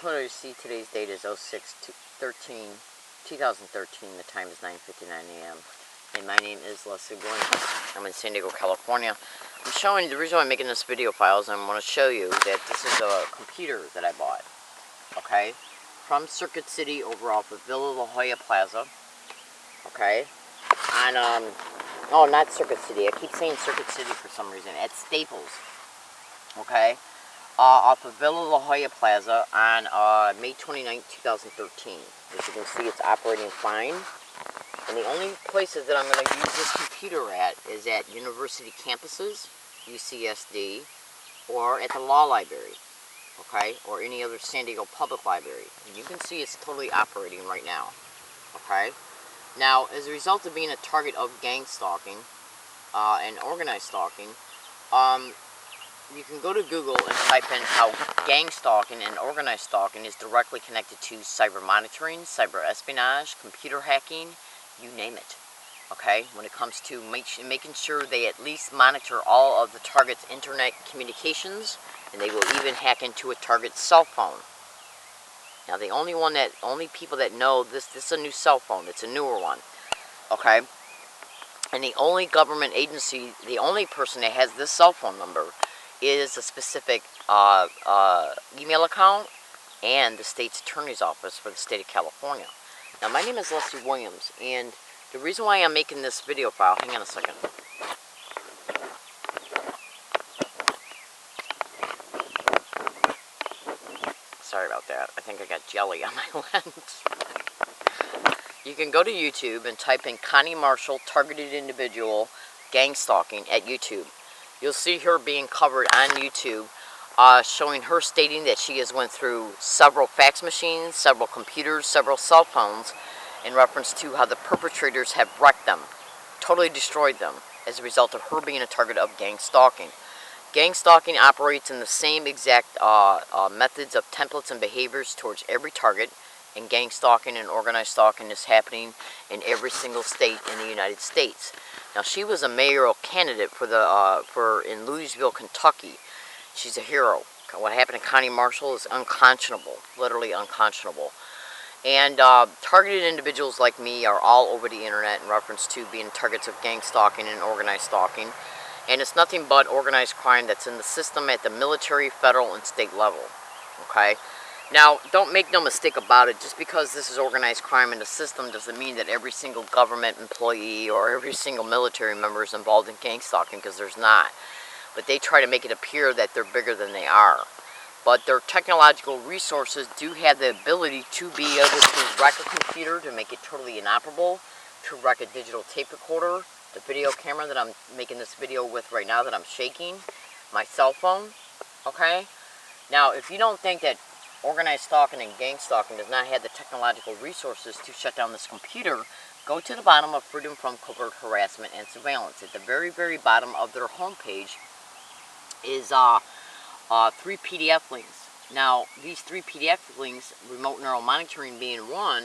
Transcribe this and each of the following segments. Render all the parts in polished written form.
What I see today's date is 2013. The time is 9:59 a.m. And my name is Leslie Williams. I'm in San Diego, California. I'm showing, the reason why I'm making this video file is I'm going to show you that this is a computer that I bought. Okay? From Circuit City over off of Villa La Jolla Plaza. Okay? On, oh, not Circuit City. I keep saying Circuit City for some reason. At Staples. Okay? Off of Villa La Jolla Plaza on May 29, 2013. As you can see, it's operating fine. And the only places that I'm going to use this computer at is at university campuses, UCSD, or at the law library, okay, or any other San Diego public library. And you can see it's totally operating right now, okay. Now, as a result of being a target of gang stalking and organized stalking, you can go to Google and type in how gang stalking and organized stalking is directly connected to cyber monitoring, cyber espionage, computer hacking, you name it, okay? When it comes to making sure they at least monitor all of the target's internet communications, and they will even hack into a target's cell phone. Now, the only people that know this is a new cell phone. It's a newer one, okay? And the only government agency, the only person that has this cell phone number is a specific email account and the state's attorney's office for the state of California. Now, my name is Leslie Williams, and the reason why I'm making this video file, hang on a second. Sorry about that. I think I got jelly on my lens. You can go to YouTube and type in Connie Marshall, targeted individual, gang stalking at YouTube. You'll see her being covered on YouTube, showing her stating that she has went through several fax machines, several computers, several cell phones, in reference to how the perpetrators have wrecked them, totally destroyed them, as a result of her being a target of gang stalking. Gang stalking operates in the same exact methods of templates and behaviors towards every target, and gang stalking and organized stalking is happening in every single state in the United States. Now, she was a mayoral candidate in Louisville, Kentucky. She's a hero. What happened to Connie Marshall is unconscionable, literally unconscionable. And targeted individuals like me are all over the internet in reference to being targets of gang stalking and organized stalking. And it's nothing but organized crime that's in the system at the military, federal, and state level. Okay? Now, don't make no mistake about it. Just because this is organized crime in the system doesn't mean that every single government employee or every single military member is involved in gang stalking, because there's not. But they try to make it appear that they're bigger than they are. But their technological resources do have the ability to be able to wreck a computer, to make it totally inoperable, to wreck a digital tape recorder, the video camera that I'm making this video with right now that I'm shaking, my cell phone, okay? Now, if you don't think that organized stalking and gang stalking does not have the technological resources to shut down this computer, go to the bottom of Freedom from Covert Harassment and Surveillance. At the very, very bottom of their homepage is 3 PDF links. Now, these 3 PDF links, remote neural monitoring being one,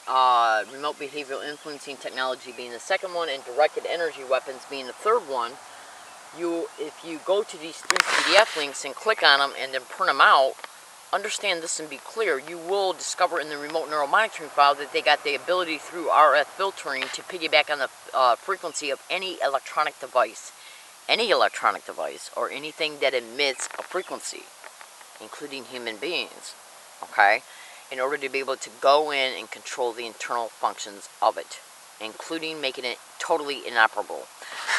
remote behavioral influencing technology being the second one, and directed energy weapons being the third one, if you go to these 3 PDF links and click on them and then print them out, understand this and be clear, you will discover in the remote neural monitoring file that they got the ability through RF filtering to piggyback on the frequency of any electronic device, or anything that emits a frequency, including human beings, okay, in order to be able to go in and control the internal functions of it, including making it totally inoperable.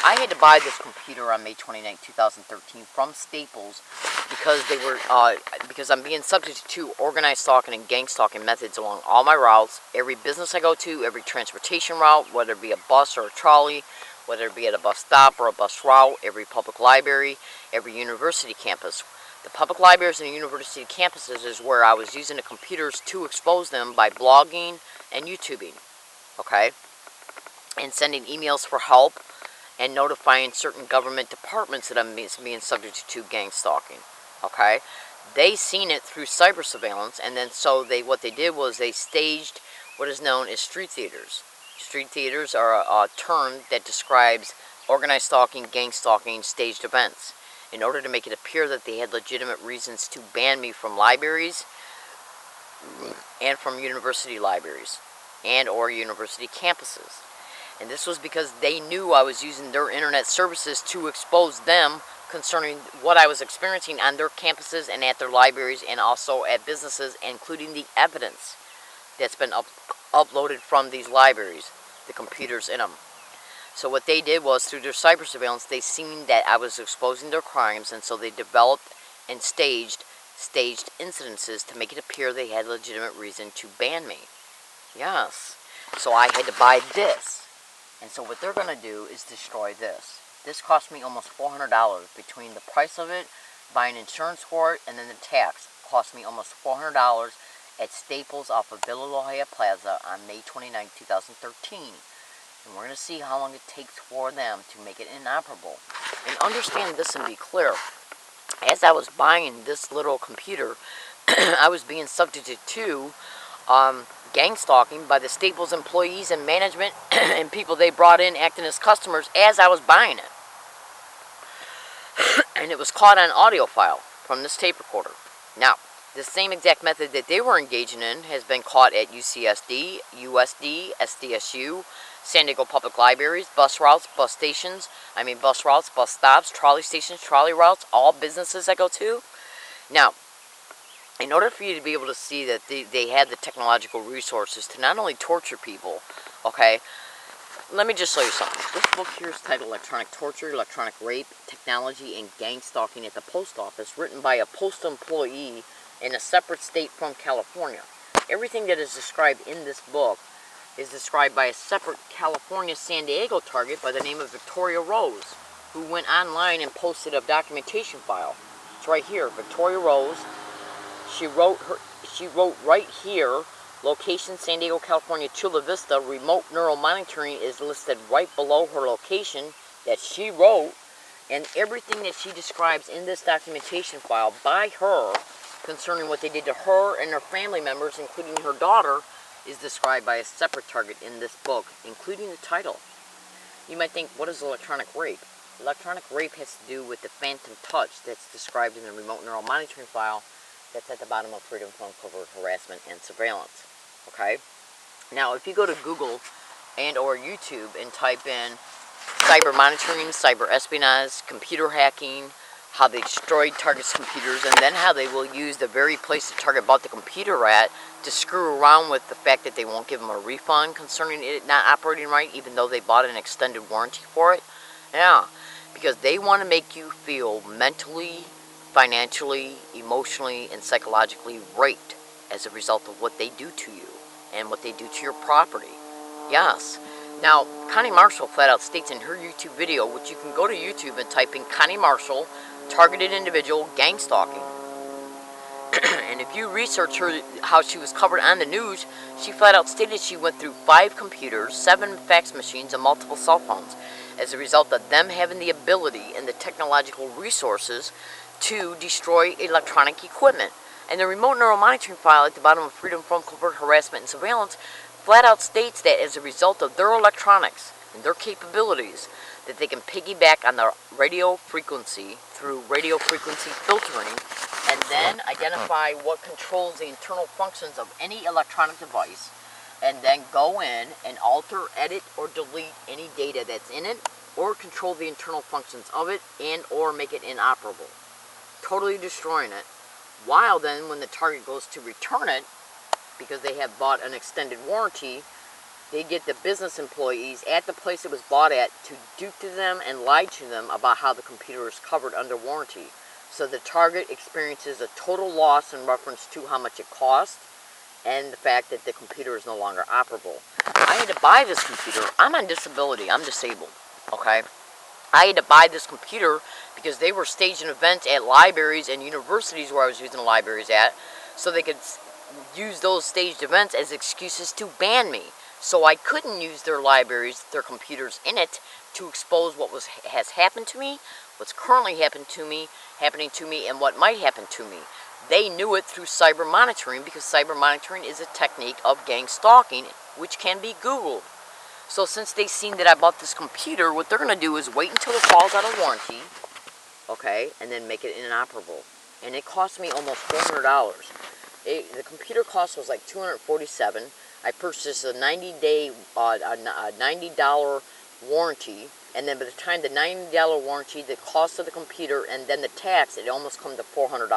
I had to buy this computer on May 29, 2013 from Staples because I'm being subject to organized stalking and gang stalking methods along all my routes, every business I go to, every transportation route, whether it be a bus or a trolley, whether it be at a bus stop or a bus route, every public library, every university campus. The public libraries and university campuses is where I was using the computers to expose them by blogging and YouTubing, okay? And sending emails for help and notifying certain government departments that I'm being subject to gang stalking, okay? They seen it through cyber surveillance, and then what they did was they staged what is known as street theaters. Street theaters are a term that describes organized stalking, gang stalking, staged events. In order to make it appear that they had legitimate reasons to ban me from libraries, and from university libraries and or university campuses. And this was because they knew I was using their internet services to expose them concerning what I was experiencing on their campuses and at their libraries and also at businesses, including the evidence that's been uploaded from these libraries, the computers in them. So what they did was, through their cyber surveillance, they seen that I was exposing their crimes, and so they developed and staged incidences to make it appear they had legitimate reason to ban me. Yes. So I had to buy this. And so what they're going to do is destroy this. This cost me almost $400 between the price of it, buying insurance for it, and then the tax. It cost me almost $400 at Staples off of Villa La Jolla Plaza on May 29, 2013. And we're going to see how long it takes for them to make it inoperable. And understand this and be clear. As I was buying this little computer, I was being subjected to gang stalking by the Staples employees and management and people they brought in acting as customers as I was buying it. And it was caught on audio file from this tape recorder. Now, the same exact method that they were engaging in has been caught at UCSD, USD, SDSU, San Diego Public Libraries, bus routes, bus stops, trolley stations, trolley routes, all businesses I go to. Now, in order for you to be able to see that they had the technological resources to not only torture people, okay, let me just show you something. This book here is titled Electronic Torture, Electronic Rape, Technology, and Gang Stalking at the Post Office, written by a postal employee in a separate state from California. Everything that is described in this book is described by a separate California San Diego target by the name of Victoria Rose, who went online and posted a documentation file. It's right here, Victoria Rose. She wrote right here, location San Diego, California, Chula Vista. Remote neural monitoring is listed right below her location that she wrote, and everything that she describes in this documentation file by her concerning what they did to her and her family members, including her daughter, is described by a separate target in this book, including the title. You might think, what is electronic rape? Electronic rape has to do with the phantom touch that's described in the remote neural monitoring file that's at the bottom of Freedom from Covert Harassment and Surveillance. Okay? Now, if you go to Google and or YouTube and type in cyber monitoring, cyber espionage, computer hacking, how they destroyed targets' computers, and then how they will use the very place the target bought the computer at to screw around with the fact that they won't give them a refund concerning it not operating right, even though they bought an extended warranty for it. Yeah, because they want to make you feel mentally, financially, emotionally, and psychologically raped as a result of what they do to you and what they do to your property. Yes. Now, Connie Marshall flat out states in her YouTube video, which you can go to YouTube and type in Connie Marshall, targeted individual, gang stalking. And if you research her, how she was covered on the news, she flat out stated she went through 5 computers, 7 fax machines, and multiple cell phones as a result of them having the ability and the technological resources to destroy electronic equipment. And the remote neural monitoring file at the bottom of Freedom from Covert Harassment and Surveillance flat out states that as a result of their electronics and their capabilities, that they can piggyback on the radio frequency through radio frequency filtering and then identify what controls the internal functions of any electronic device, and then go in and alter, edit, or delete any data that's in it, or control the internal functions of it and or make it inoperable, totally destroying it. While then, when the target goes to return it, because they have bought an extended warranty, they get the business employees at the place it was bought at to dupe to them and lie to them about how the computer is covered under warranty. So the target experiences a total loss in reference to how much it cost and the fact that the computer is no longer operable. I had to buy this computer. I'm on disability. I'm disabled. Okay? I had to buy this computer because they were staging events at libraries and universities where I was using the libraries at, so they could use those staged events as excuses to ban me. So I couldn't use their libraries, their computers in it, to expose what has happened to me, what's currently happening to me, and what might happen to me. They knew it through cyber monitoring, because cyber monitoring is a technique of gang stalking, which can be Googled. So since they've seen that I bought this computer, what they're going to do is wait until it falls out of warranty, okay, and then make it inoperable. And it cost me almost $400. the computer cost was like $247. I purchased a 90-day, a $90 warranty, and then by the time the $90 warranty, the cost of the computer, and then the tax, it almost come to $400.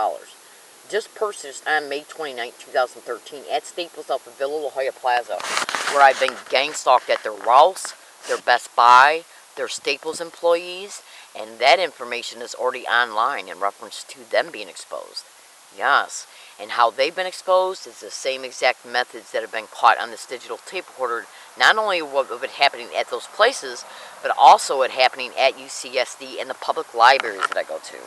Just purchased on May 29, 2013 at Staples off of Villa La Jolla Plaza, where I've been gang stalked at their Rouse, their Best Buy, their Staples employees, and that information is already online in reference to them being exposed. Yes, and how they've been exposed is the same exact methods that have been caught on this digital tape recorder, not only of it happening at those places, but also it happening at UCSD and the public libraries that I go to.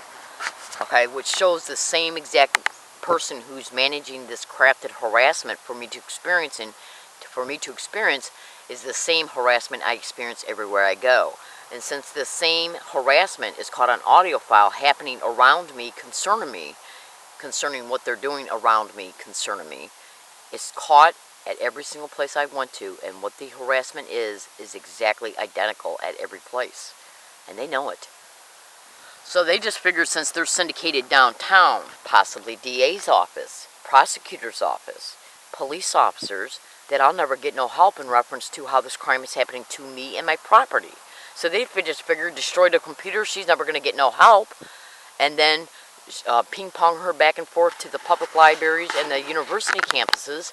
Okay, which shows the same exact person who's managing this crafted harassment for me to experience is the same harassment I experience everywhere I go. And since the same harassment is caught on audio file happening around me, concerning what they're doing around me, concerning me, it's caught at every single place I went to, and what the harassment is exactly identical at every place. And they know it. So they just figured since they're syndicated downtown, possibly DA's office, prosecutor's office, police officers, that I'll never get no help in reference to how this crime is happening to me and my property. So they just figured, destroy the computer, she's never going to get no help, and then ping-pong her back and forth to the public libraries and the university campuses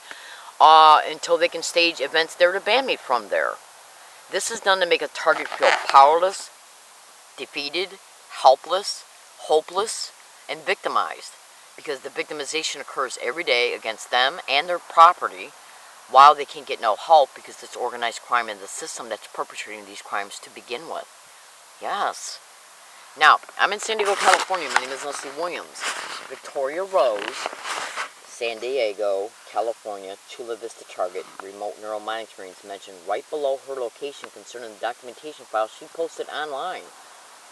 until they can stage events there to ban me from there. This is done to make a target feel powerless, defeated, helpless, hopeless, and victimized, because the victimization occurs every day against them and their property, while they can't get no help because it's organized crime in the system that's perpetrating these crimes to begin with. Yes. Now, I'm in San Diego, California. My name is Leslie Williams. Victoria Rose, San Diego, California, Chula Vista target. Remote neural monitoring is mentioned right below her location concerning the documentation file she posted online.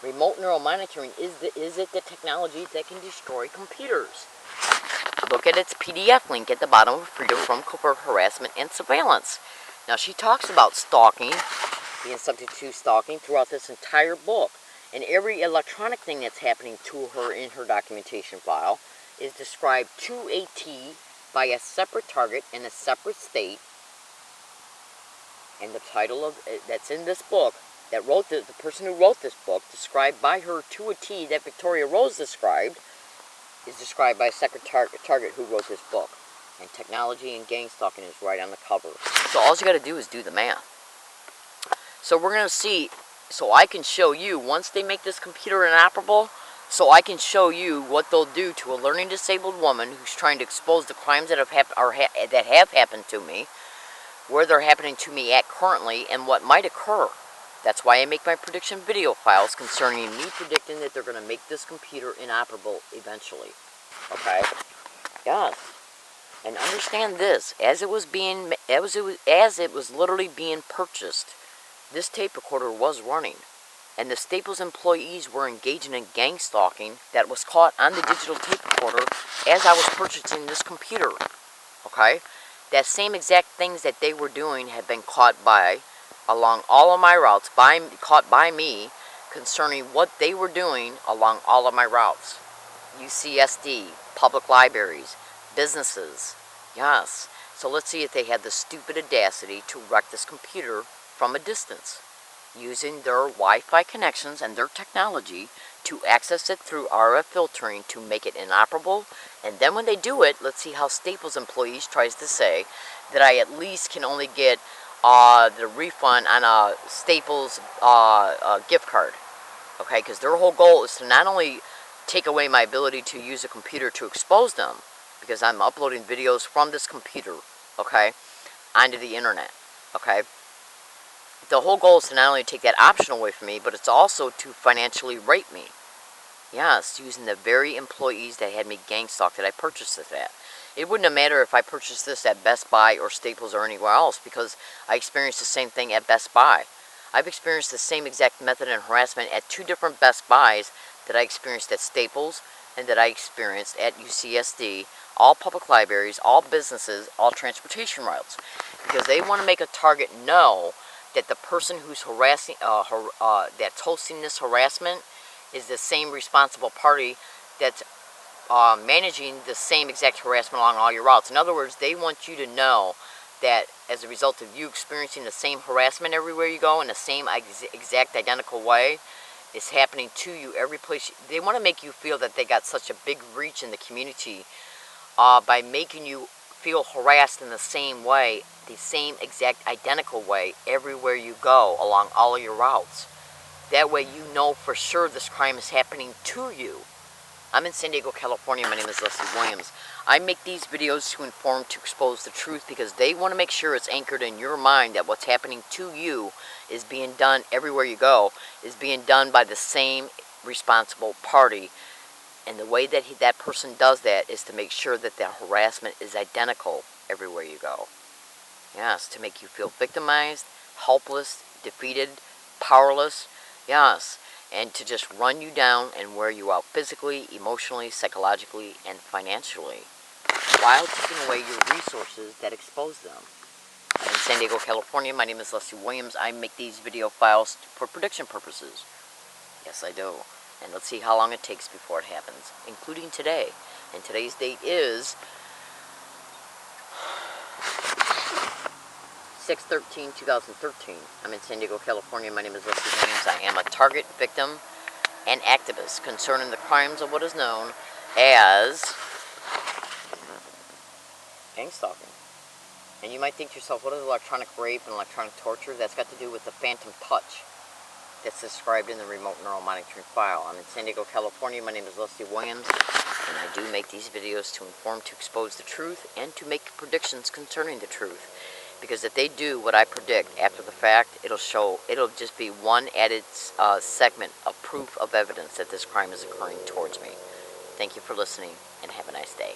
Remote neural monitoring, is it the technology that can destroy computers? Look at its PDF link at the bottom of Freedom from Covert Harassment and Surveillance. Now, she talks about stalking, being subject to stalking throughout this entire book. And every electronic thing that's happening to her in her documentation file is described to a T by a separate target in a separate state. And the title of that's in this book, that wrote the person who wrote this book, described by her to a T that Victoria Rose described, is described by a separate target who wrote this book. And technology and gang stalking is right on the cover. So all you got to do is do the math. So we're going to see, so I can show you, once they make this computer inoperable, so I can show you what they'll do to a learning disabled woman who's trying to expose the crimes that have happened to me, where they're happening to me at currently, and what might occur. That's why I make my prediction video files concerning me predicting that they're going to make this computer inoperable eventually. Okay? Yes. And understand this, as it was literally being purchased, this tape recorder was running, and the Staples employees were engaging in gang stalking that was caught on the digital tape recorder as I was purchasing this computer. Okay? That same exact things that they were doing had been caught by, along all of my routes, caught by me, concerning what they were doing along all of my routes. UCSD, public libraries, businesses. Yes. So let's see if they had the stupid audacity to wreck this computer from a distance, using their Wi-Fi connections and their technology to access it through RF filtering to make it inoperable. And then when they do it, let's see how Staples employees tries to say that I at least can only get the refund on a Staples gift card. Okay, because their whole goal is to not only take away my ability to use a computer to expose them, because I'm uploading videos from this computer, okay, onto the internet, okay. The whole goal is to not only take that option away from me, but it's also to financially rape me. Yes, using the very employees that had me gang stalked that I purchased this at. It wouldn't have mattered if I purchased this at Best Buy or Staples or anywhere else, because I experienced the same thing at Best Buy. I've experienced the same exact method and harassment at 2 different Best Buys that I experienced at Staples and that I experienced at UCSD, all public libraries, all businesses, all transportation routes. Because they want to make a target know that the person who's harassing, that's hosting this harassment is the same responsible party that's managing the same exact harassment along all your routes. In other words, they want you to know that as a result of you experiencing the same harassment everywhere you go in the same exact identical way, is happening to you every place. They want to make you feel that they got such a big reach in the community by making you feel harassed in the same way, the same exact identical way everywhere you go along all of your routes. That way you know for sure this crime is happening to you. I'm in San Diego, California. My name is Leslie Williams. I make these videos to inform, to expose the truth, because they want to make sure it's anchored in your mind that what's happening to you is being done everywhere you go, is being done by the same responsible party. And the way that that person does that is to make sure that the harassment is identical everywhere you go. Yes, to make you feel victimized, helpless, defeated, powerless. Yes. And to just run you down and wear you out physically, emotionally, psychologically, and financially, while taking away your resources that expose them. I'm in San Diego, California. My name is Leslie Williams. I make these video files for prediction purposes. Yes, I do. And let's see how long it takes before it happens, including today. And today's date is 6/13/2013. I'm in San Diego, California. My name is Leslie Williams. I am a target, victim, and activist concerning the crimes of what is known as gang stalking. And you might think to yourself, what is electronic rape and electronic torture? That's got to do with the phantom touch that's described in the remote neural monitoring file. I'm in San Diego, California. My name is Leslie Williams, and I do make these videos to inform, to expose the truth, and to make predictions concerning the truth. Because if they do what I predict after the fact, it'll just be one added segment of proof of evidence that this crime is occurring towards me. Thank you for listening, and have a nice day.